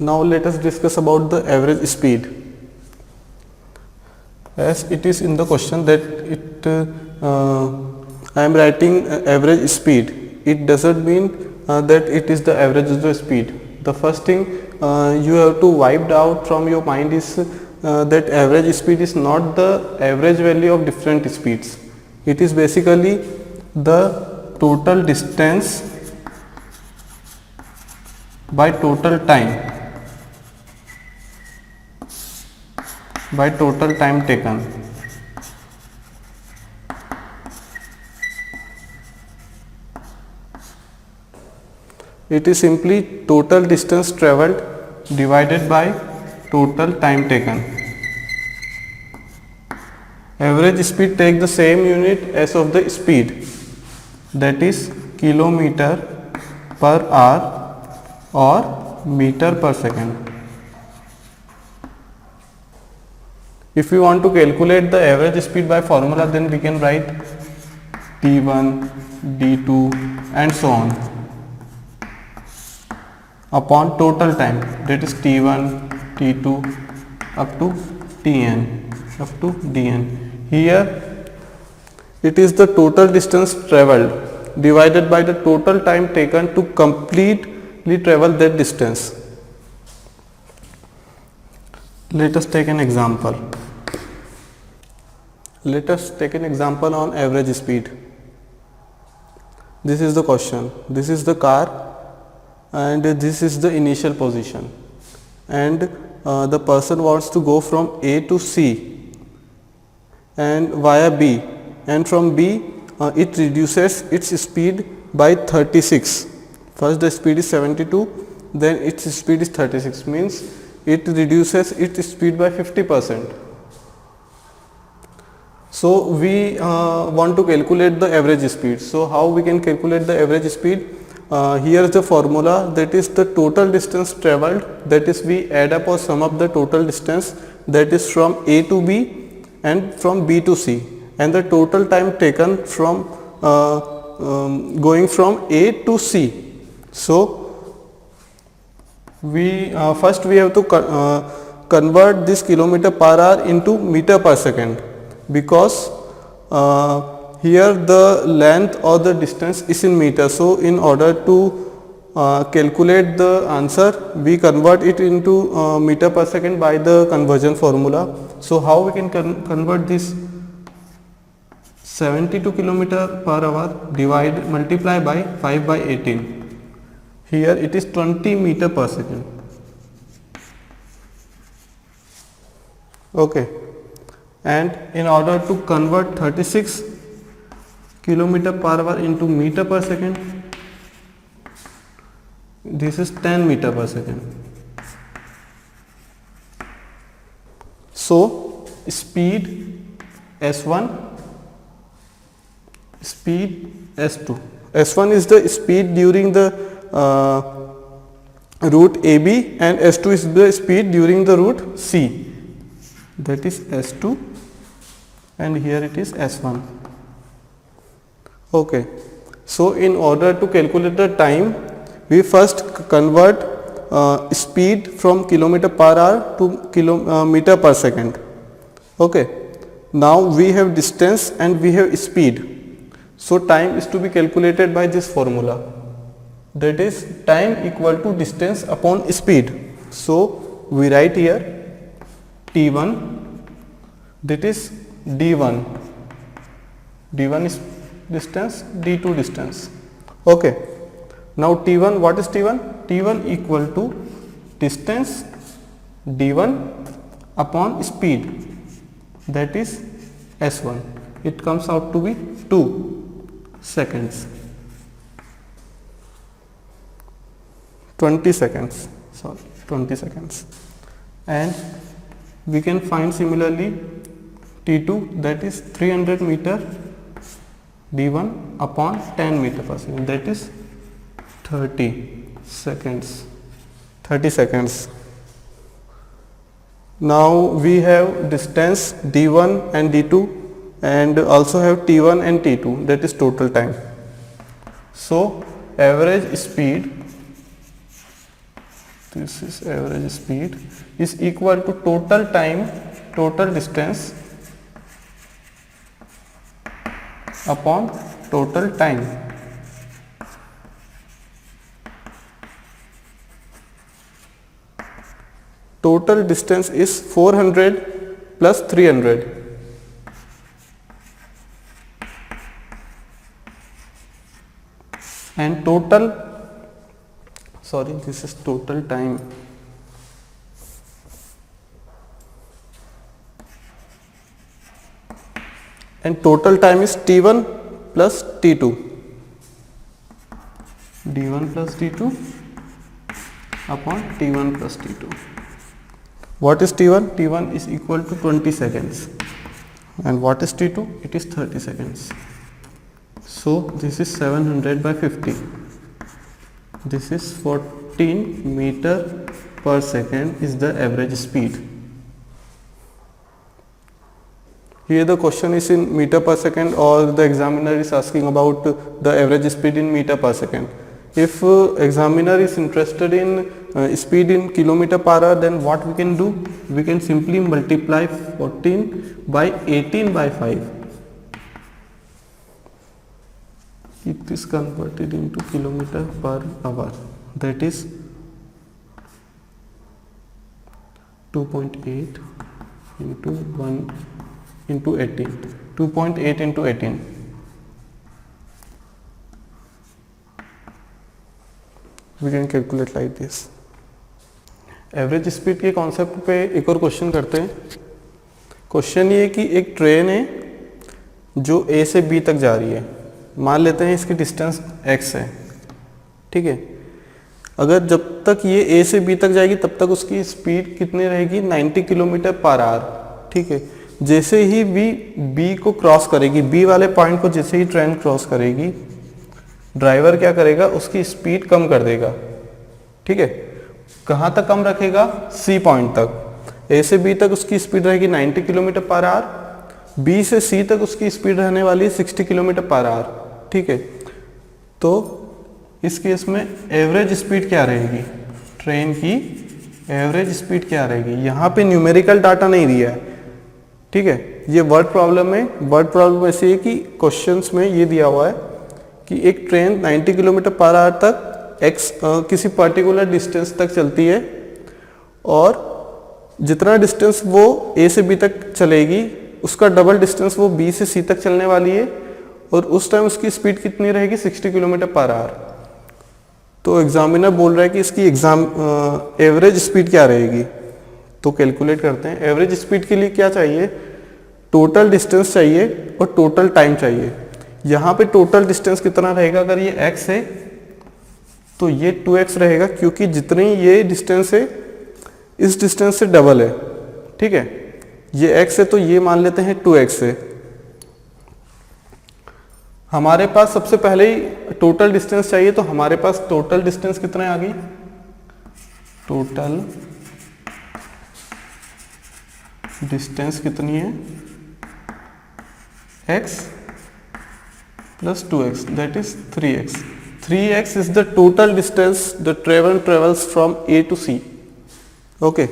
Now let us discuss about the average speed. As it is in the question that I am writing average speed, it doesn't mean that it is the average of the speed. The first thing you have to wipe out from your mind is that average speed is not the average value of different speeds. It is basically the total distance by total time taken. It is simply total distance travelled divided by total time taken. Average speed take the same unit as of the speed, that is kilometer per hour or meter per second. If we want to calculate the average speed by formula, then we can write T1, D2 and so on upon total time, that is T1, T2 up to Tn, up to Dn. Here it is the total distance travelled divided by the total time taken to completely travel that distance. Let us take an example. Let us take an example on average speed. This is the question. This is the car and this is the initial position, and the person wants to go from A to C and via B, and from B it reduces its speed by 36. First the speed is 72, then its speed is 36, means it reduces its speed by 50%. So we want to calculate the average speed. So how we can calculate the average speed? Here is the formula, that is the total distance travelled, that is we add up or sum up the total distance, that is from A to B and from B to C, and the total time taken from going from A to C. So we first we have to convert this kilometer per hour into meter per second, because here the length or the distance is in meters. So in order to calculate the answer, we convert it into meter per second by the conversion formula. So how we can convert this 72 kilometer per hour multiply by 5 by 18. Here it is 20 meter per second. Okay, and in order to convert 36 kilometer per hour into meter per second, this is 10 meter per second. So speed S1, speed S2. S1 is the speed during the route AB, and S2 is the speed during the route C, that is S2, and here it is S1. Okay, so in order to calculate the time, we first convert speed from kilometer per hour to meter per second. Okay, now we have distance and we have speed, so time is to be calculated by this formula, that is time equal to distance upon speed. So we write here T1, that is D1, D1 is distance, D2 distance. Okay, now T1, what is T1? T1 equal to distance D1 upon speed, that is S1. It comes out to be 2 seconds. 20 seconds, sorry, 20 seconds. And we can find similarly T2, that is 300 meter D1 upon 10 meter per second, that is 30 seconds. 30 seconds. Now we have distance D1 and D2, and also have T1 and T2, that is total time. So average speed this is average speed is equal to total time, total distance upon total time. Total distance is 400 plus 300. And total, sorry, this is total time. And total time is T1 plus T2. D1 plus D2 upon T1 plus T2. What is T1? T1 is equal to 20 seconds. And what is T2? It is 30 seconds. So this is 700 by 50. This is 14 meter per second is the average speed. Here the question is in meter per second, or the examiner is asking about the average speed in meter per second. If examiner is interested in speed in kilometer per hour, then what we can do? We can simply multiply 14 by 18 by 5. It is converted into kilometer per hour. That is 2.8 into 1 into 18. 2.8 into 18. We can calculate like this. Average speed के concept पे एक और question करते हैं. Question ये कि एक train है जो A से B तक जा रही है. मान लेते हैं इसकी डिस्टेंस x है. ठीक है. अगर जब तक ये A से B तक जाएगी तब तक उसकी स्पीड कितनी रहेगी? 90 किलोमीटर पर आवर. ठीक है. जैसे ही B को क्रॉस करेगी, B वाले पॉइंट को जैसे ही ट्रेन क्रॉस करेगी, ड्राइवर क्या करेगा? उसकी स्पीड कम कर देगा. ठीक है. कहाँ तक कम रखेगा? C पॉइंट तक. A से B तक उसकी स्पीड रहेगी 90 किलोमीटर पर आवर. B से C तक उसकी स्पीड रहने वाली है 60 किलोमीटर पर आवर. ठीक है. तो इस केस में एवरेज स्पीड क्या रहेगी? ट्रेन की एवरेज स्पीड क्या रहेगी? यहाँ पे न्यूमेरिकल डाटा नहीं दिया है. ठीक है. ये वर्ड प्रॉब्लम है. वर्ड प्रॉब्लम ऐसी है कि क्वेश्चंस में ये दिया हुआ है कि एक ट्रेन 90 किलोमीटर पर आवर तक किसी पर्टिकुलर डिस्टेंस तक चलती है, और जितना डिस्टेंस वो A से B तक चलेगी उसका डबल डिस्टेंस वो B से C तक चलने वाली है, और उस टाइम उसकी स्पीड कितनी रहेगी? 60 किलोमीटर पर आवर. तो एग्जामिनर बोल रहा है कि इसकी एवरेज स्पीड क्या रहेगी. तो कैलकुलेट करते हैं. एवरेज स्पीड के लिए क्या चाहिए? टोटल डिस्टेंस चाहिए और टोटल टाइम चाहिए. यहाँ पे टोटल डिस्टेंस कितना रहेगा? अगर ये x है तो ये 2x रहेगा, क्योंकि जितनी ये डिस्टेंस है इस डिस्टेंस से डबल है. ठीक है. ये x है तो ये मान लेते हैं 2x है. हमारे पास सबसे पहले ही टोटल डिस्टेंस चाहिए, तो हमारे पास टोटल डिस्टेंस कितना है? आ गई टोटल डिस्टेंस कितनी है? x plus 2x, that is 3x. 3x is the total distance the train travels from A to C. Okay.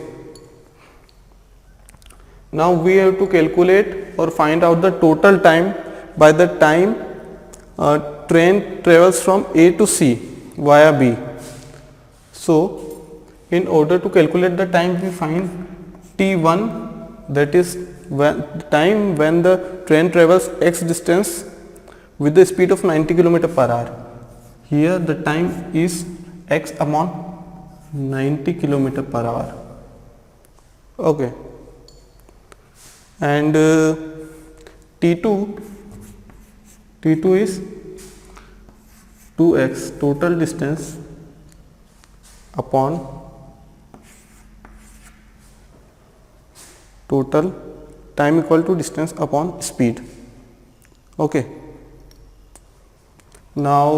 Now we have to calculate or find out the total time by the time train travels from A to C via B. So in order to calculate the time, we find T1, that is the time when the train travels x distance with the speed of 90 km per hour. Here the time is x upon 90 km per hour. Okay. And T2 is 2x total distance upon total time equal to distance upon speed. Okay. Now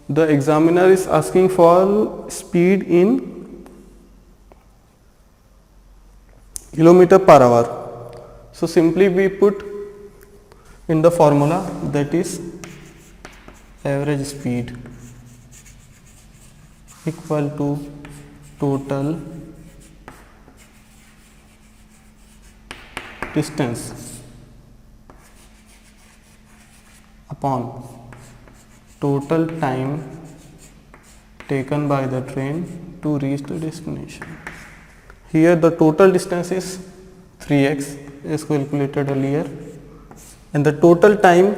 the examiner is asking for speed in kilometer per hour. So simply we put in the formula, that is average speed equal to total distance upon total time taken by the train to reach the destination. Here the total distance is 3x as calculated earlier, and the total time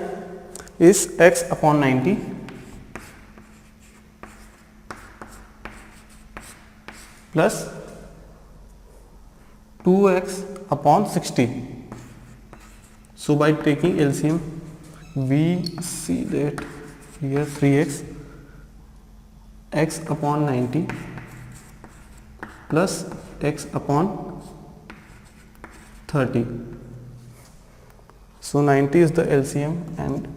is x upon 90 plus 2x upon 60. So by taking LCM we see that here 3x x upon 90 plus x upon 30. So 90 is the LCM, and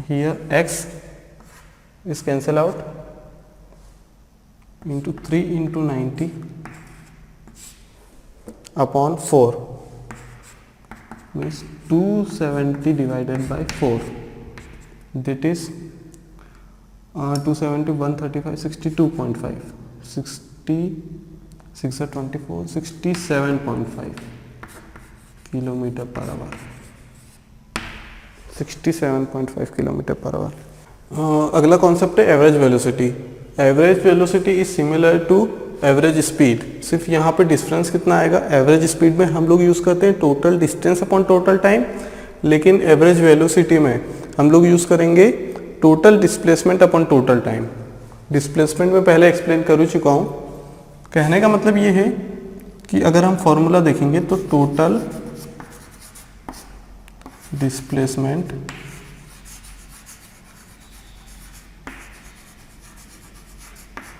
here x is cancel out into 3 into 90 upon 4 means 270 divided by 4, that is 270, 135, 62.5, 60, 6 are 24, 67.5 kilometre per hour, 67.5 kilometre per hour. अगला concept है average velocity. Average velocity is similar to average speed, सिर्फ यहाँ पे difference कितना आएगा, average speed में हम लोग यूज़ करते हैं total distance upon total time, लेकिन एवरेज वेलोसिटी में हम लोग यूज़ करेंगे total displacement upon total time. Displacement में पहले एक्सप्लेन कर चुका हूँ। कहने का मतलब ये है कि अगर हम फॉर्मूला देखेंगे तो total displacement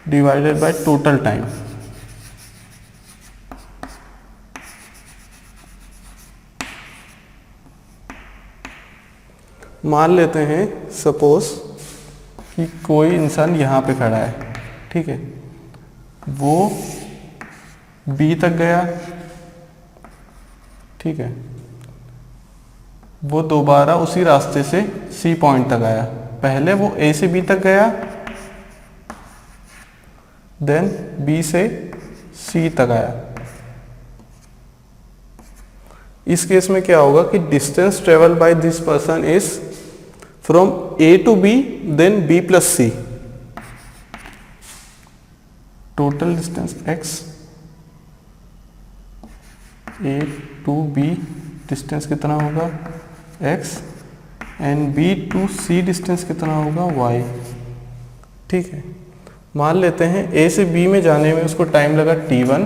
divided by total time, मान लेते हैं सपोज कि कोई इंसान यहाँ पे खड़ा है, ठीक है, वो बी तक गया, ठीक है, वो दोबारा उसी रास्ते से सी पॉइंट तक आया, पहले वो ए से बी तक गया, देन बी से सी तक आया। इस केस में क्या होगा कि distance travel by this person is from A to B then B plus C, total distance x, A to B distance कितना होगा x, and B to C distance कितना होगा y, ठीक है। मान लेते हैं ए से बी में जाने में उसको टाइम लगा t1,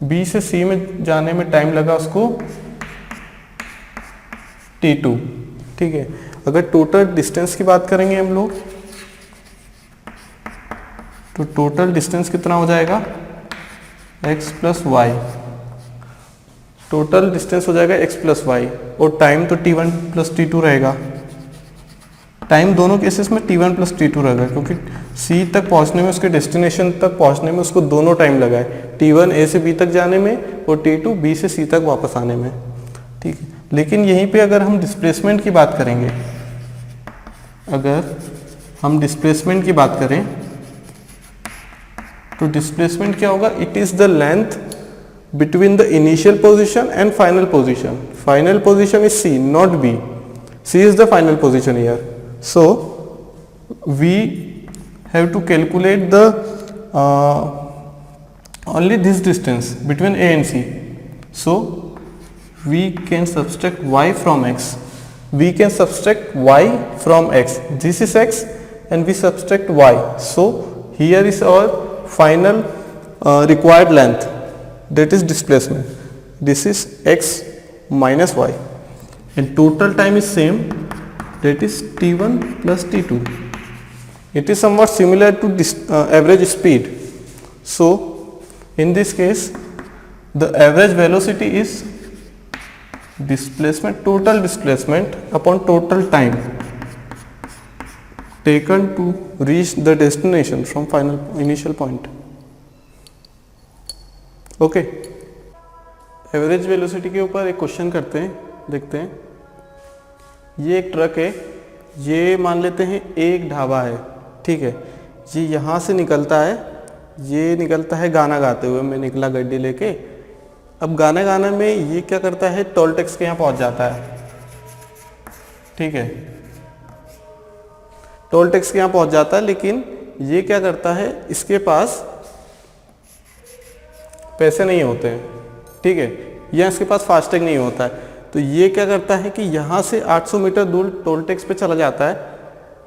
बी से सी में जाने में टाइम लगा उसको t2, ठीक है। अगर टोटल डिस्टेंस की बात करेंगे हम लोग तो टोटल डिस्टेंस कितना हो जाएगा x plus y, total distance हो जाएगा x प्लस वाई, और टाइम तो t1 प्लस t2 रहेगा। टाइम दोनों केसेस में t1 प्लस t2 रहेगा, क्योंकि c तक पहुंचने में, उसके डेस्टिनेशन तक पहुंचने में उसको दोनों टाइम लगा है, t1 a से b तक जाने में और t2 b से c तक वापस आने में, ठीक है। लेकिन यहीं पे अगर हम डिस्प्लेसमेंट की बात करेंगे, अगर हम डिस्प्लेसमेंट की बात करें तो डिस्प्लेसमेंट क्या होगा, it is the length between the initial position and final position. Final position is C, not B, C is the final position here. So we have to calculate the only this distance between a and c, so we can subtract y from x, we can subtract y from x, this is x and we subtract y, so here is our final required length, that is displacement, this is x minus y, and total time is same, that is t1 plus t2. It is somewhat similar to this average speed, so in this case the average velocity is displacement, total displacement upon total time taken to reach the destination from final initial point. Okay, average velocity के ऊपर एक question करते हैं, देखते हैं। ये एक truck है, ये मान लेते हैं एक ढाबा है, ठीक है, ये यहाँ से निकलता है ये निकलता है गाना गाते हुए, मैं निकला गड्डी लेके। अब गाना गाने में ये क्या करता है, टोल टैक्स के यहाँ पहुँच जाता है, ठीक है, टोल टैक्स के यहाँ पहुँच जाता है। लेकिन ये क्या करता है, इसके पास पैसे नहीं होते हैं, ठीक है, या इसके पास फास्टैग नहीं होता है। तो ये क्या करता है कि यहाँ से 800 मीटर दूर टोल टैक्स पे चला जाता है,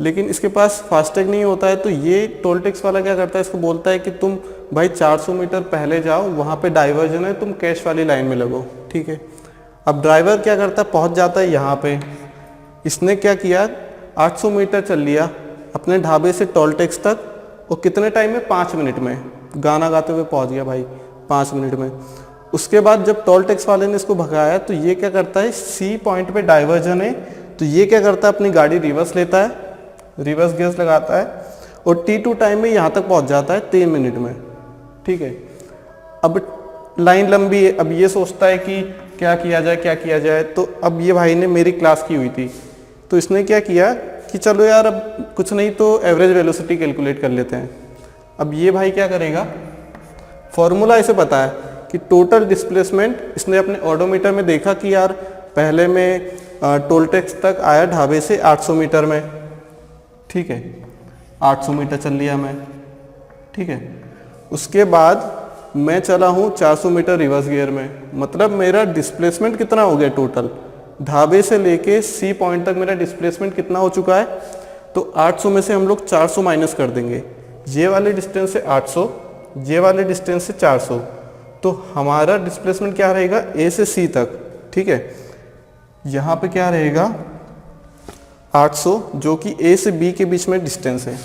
लेकिन इसके पास फास्टैग नहीं होता है। तो ये टोल टैक्स वाला क्या करता है, इसको बोलता है कि तुम भाई 400 मीटर पहले जाओ, वहाँ पे डाइवर्जन है, तुम कैश वाली लाइन में लगो, ठीक है। अब ड्राइवर क्या करता है, पहुँच जाता है यहाँ पे। इसने क्या किया, 800 मीटर चल लिया अपने ढाबे से टोल टैक्स तक, और कितने टाइम में, 5 मिनट में गाना गाते हुए पहुँच गया भाई, 5 मिनट में। उसके बाद जब टोल टैक्स वाले ने इसको भगाया, तो ये क्या करता है, सी पॉइंट पे डाइवर्जन है, तो ये क्या करता है, अपनी गाड़ी रिवर्स लेता है, रिवर्स गियर्स लगाता है, और T2 टाइम में यहाँ तक पहुँच जाता है 3 मिनट में, ठीक है। अब लाइन लंबी है, अब ये सोचता है कि क्या किया जाए, क्या किया जाए। तो अब ये भाई ने मेरी क्लास की हुई थी, तो इसने क्या किया कि चलो यार अब कुछ नहीं तो एवरेज वेलोसिटी कैलकुलेट कर लेते हैं। अब ये भाई क्या करेगा, फॉर्मूला इसे पता है कि टोटल डिस्प्लेसमेंट, इसने अपने ऑडोमीटर में देखा कि यार पहले मैं टोल टैक्स तक आया ढाबे से 800 मीटर में, ठीक है, 800 मीटर चल लिया मैं, ठीक है। उसके बाद मैं चला हूँ 400 मीटर रिवर्स गियर में, मतलब मेरा डिस्प्लेसमेंट कितना हो गया टोटल, ढाबे से लेके सी पॉइंट तक मेरा डिस्प्लेसमेंट कितना हो चुका है। तो 800 में से हम लोग 400 माइनस कर देंगे, ये वाले डिस्टेंस से 800, ये वाले डिस्टेंस से 400, तो हमारा डिस्प्लेसमेंट क्या रहेगा, ए से सी तक, ठीक है। यहाँ पे क्या रहेगा 800, जो कि ए से बी के बीच में डिस्टेंस है।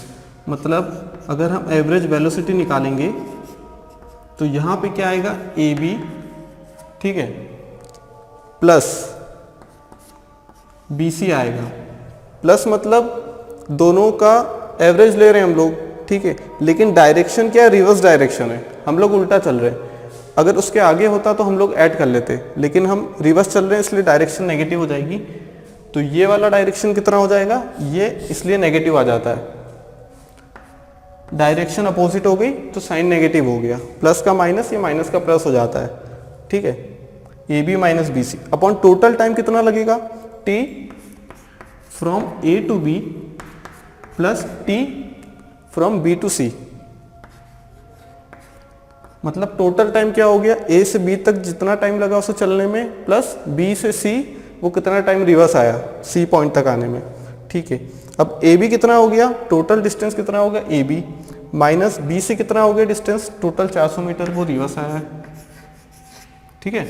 मतलब अगर हम एवरेज वेलोसिटी निकालेंगे तो यहाँ पे क्या आएगा, ए बी, ठीक है, प्लस बी सी आएगा। प्लस मतलब दोनों का एवरेज ले रहे हैं हम लोग, ठीक है, लेकिन डायरेक्शन क्या है, रिवर्स डायरेक्शन है, हम लोग उल्टा चल रहे हैं। अगर उसके आगे होता तो हम लोग ऐड कर लेते, लेकिन हम रिवर्स चल रहे हैं इसलिए डायरेक्शन नेगेटिव हो जाएगी। तो ये वाला डायरेक्शन कितना हो जाएगा, ये इसलिए नेगेटिव आ जाता है, डायरेक्शन अपोजिट हो गई तो साइन नेगेटिव हो गया, प्लस का माइनस, ये माइनस का प्लस हो जाता है, ठीक है। A B minus B C upon total time कितना लगेगा, T from A to B plus T from B to C. मतलब टोटल टाइम क्या हो गया, ए से बी तक जितना टाइम लगा उसे चलने में, प्लस बी से सी वो कितना टाइम रिवर्स आया सी पॉइंट तक आने में, ठीक है। अब ए बी कितना हो गया, टोटल डिस्टेंस कितना हो गया ए बी, माइनस बी से कितना हो गया डिस्टेंस, टोटल 400 मीटर वो रिवर्स आया है, ठीक है।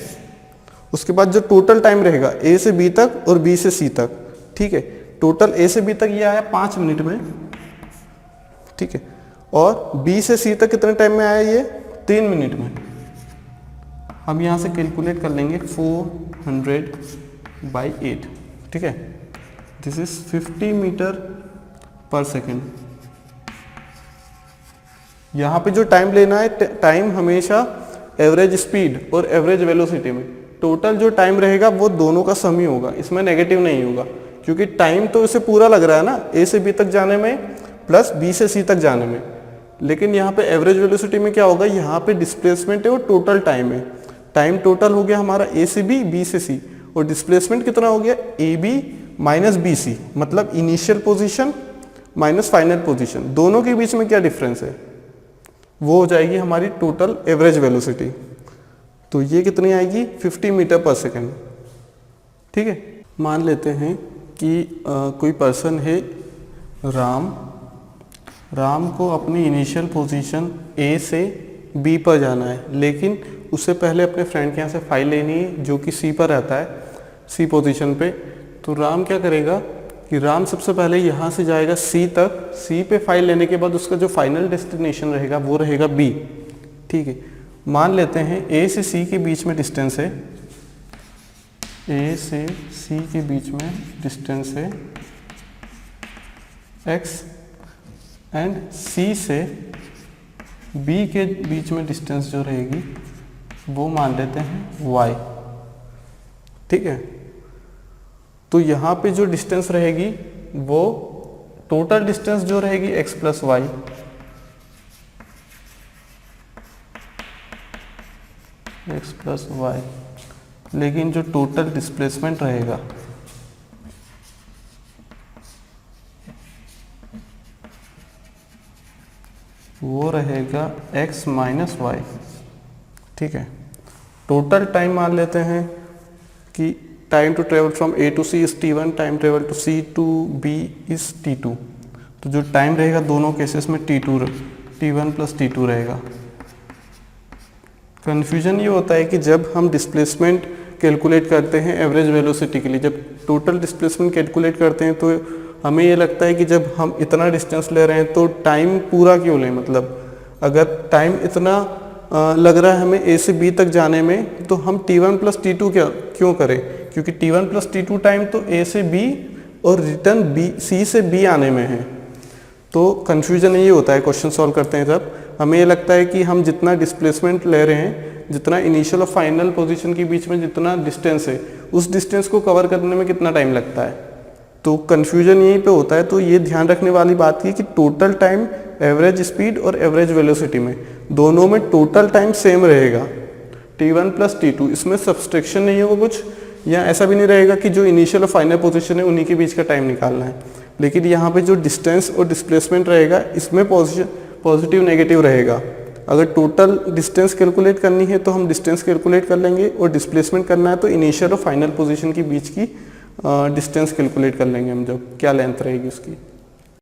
उसके बाद जो टोटल टाइम रहेगा ए से बी तक और बी से सी तक, ठीक है, टोटल ए से बी तक ये आया 5 मिनट में, ठीक है, और बी से सी तक कितने टाइम में आया ये 3 मिनट में। हम यहाँ से कैलकुलेट कर लेंगे 400/8, ठीक है, दिस इज 50 मीटर पर सेकेंड। यहाँ पे जो टाइम लेना है, टाइम हमेशा एवरेज स्पीड और एवरेज वेलोसिटी में, टोटल जो टाइम रहेगा वो दोनों का सम ही होगा, इसमें नेगेटिव नहीं होगा, क्योंकि टाइम तो इसे पूरा लग रहा है ना, ए से बी तक जाने में प्लस बी से सी तक जाने में। लेकिन यहाँ पे एवरेज वेलोसिटी में क्या होगा, यहाँ पे डिस्प्लेसमेंट है और टोटल टाइम है, टाइम टोटल हो गया हमारा ए से बी से सी, और डिस्प्लेसमेंट कितना हो गया A B minus B C, मतलब initial position minus final position, दोनों के बीच में क्या डिफरेंस है, वो हो जाएगी हमारी टोटल एवरेज वेलोसिटी। तो ये कितनी आएगी 50 मीटर पर सेकेंड, ठीक है। मान लेते हैं कि कोई पर्सन है राम को अपनी इनिशियल पोजीशन ए से बी पर जाना है, लेकिन उससे पहले अपने फ्रेंड के यहाँ से फाइल लेनी है जो कि सी पर रहता है, सी पोजीशन पे। तो राम क्या करेगा कि राम सबसे पहले यहाँ से जाएगा सी तक, सी पे फाइल लेने के बाद उसका जो फाइनल डेस्टिनेशन रहेगा वो रहेगा बी, ठीक है। मान लेते हैं ए से सी के बीच में डिस्टेंस है, ए से सी के बीच में डिस्टेंस है x, एंड सी से बी के बीच में डिस्टेंस जो रहेगी वो मान लेते हैं y, ठीक है। तो यहाँ पे जो डिस्टेंस रहेगी वो टोटल डिस्टेंस जो रहेगी x plus y, x plus y, लेकिन जो टोटल डिस्प्लेसमेंट रहेगा वो रहेगा x माइनस वाई। ठीक है, टोटल टाइम मान लेते हैं कि time to travel from A to C is T1, time travel to C to B is T2। तो जो टाइम रहेगा दोनों केसेस में T1 प्लस T2 रहेगा। कन्फ्यूजन ये होता है कि जब हम डिस्प्लेसमेंट कैलकुलेट करते हैं एवरेज वेलोसिटी के लिए, जब टोटल डिस्प्लेसमेंट कैलकुलेट करते हैं तो हमें ये लगता है कि जब हम इतना डिस्टेंस ले रहे हैं तो टाइम पूरा क्यों लें, मतलब अगर टाइम इतना लग रहा है हमें A से B तक जाने में तो हम T1 प्लस T2 क्यों करें, क्योंकि T1 प्लस T2 टाइम तो A से B और रिटर्न C से B आने में है। तो कन्फ्यूजन ये होता है क्वेश्चन सॉल्व करते हैं जब हमें ये लगता है कि हम जितना डिस्प्लेसमेंट ले रहे हैं, जितना इनिशियल और फाइनल पोजीशन के बीच में जितना डिस्टेंस है, उस डिस्टेंस को कवर करने में कितना टाइम लगता है। तो कन्फ्यूजन यहीं पे होता है। तो ये ध्यान रखने वाली बात है कि टोटल टाइम एवरेज स्पीड और एवरेज वेलोसिटी में दोनों में टोटल टाइम सेम रहेगा T1 प्लस T2, इसमें सब्सट्रैक्शन नहीं होगा कुछ, या ऐसा भी नहीं रहेगा कि जो इनिशियल और फाइनल पोजीशन है उन्हीं के बीच का टाइम निकालना है। लेकिन यहाँ पे जो डिस्टेंस और डिस्प्लेसमेंट रहेगा इसमें पॉजिटिव नेगेटिव रहेगा। अगर टोटल डिस्टेंस कैलकुलेट करनी है तो हम डिस्टेंस कैलकुलेट कर लेंगे, और डिस्प्लेसमेंट करना है तो इनिशियल और फाइनल पोजीशन के बीच की डिस्टेंस कैलकुलेट कर लेंगे हम, जब क्या लेंथ रहेगी उसकी।